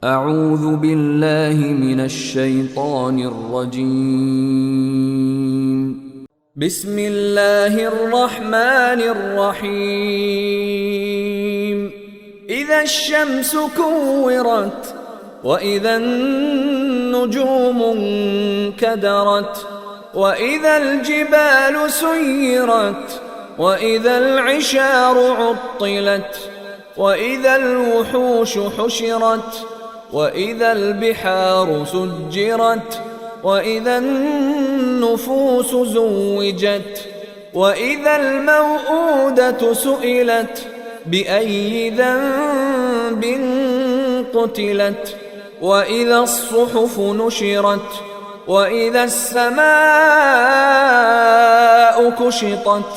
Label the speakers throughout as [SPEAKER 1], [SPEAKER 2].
[SPEAKER 1] أعوذ بالله من الشيطان الرجيم. بسم الله الرحمن الرحيم. إذا الشمس كورت وإذا النجوم انكدرت وإذا الجبال سيرت وإذا العشار عطلت وإذا الوحوش حشرت وإذا البحار سجرت وإذا النفوس زوجت وإذا الموءودة سئلت بأي ذنب قتلت وإذا الصحف نشرت وإذا السماء كشطت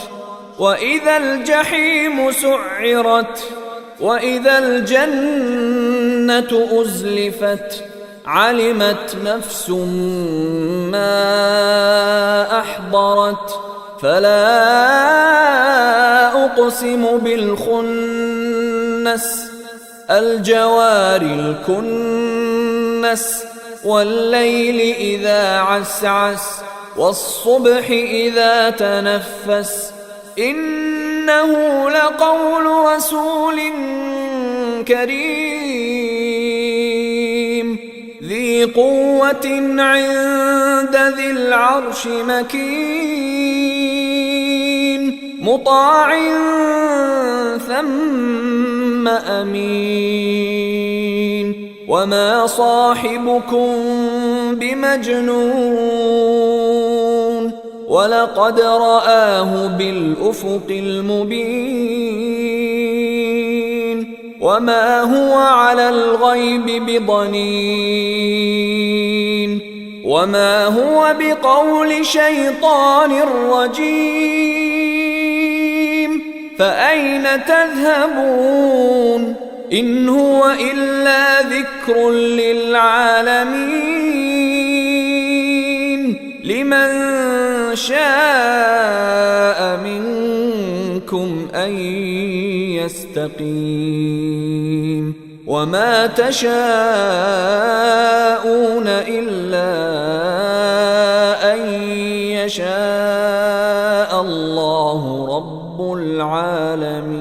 [SPEAKER 1] وإذا الجحيم سعرت وإذا الجنة أزلفت علمت نفس ما أحضرت فلا أقسم بالخنس الجوار الكنس والليل إذا عسعس والصبح إذا تنفس إنه لقول رسول كريم ذي قوة عند ذي العرش مكين مطاع ثم أمين وما صاحبكم بمجنون ولقد رآه بالأفق المبين وما هو على الغيب بضنين وما هو بقول شيطان رجيم فأين تذهبون إن هو إلا ذكر للعالمين لمن شاء منكم أن يستقيم وما تشاءون إلا أن يشاء الله رب العالمين.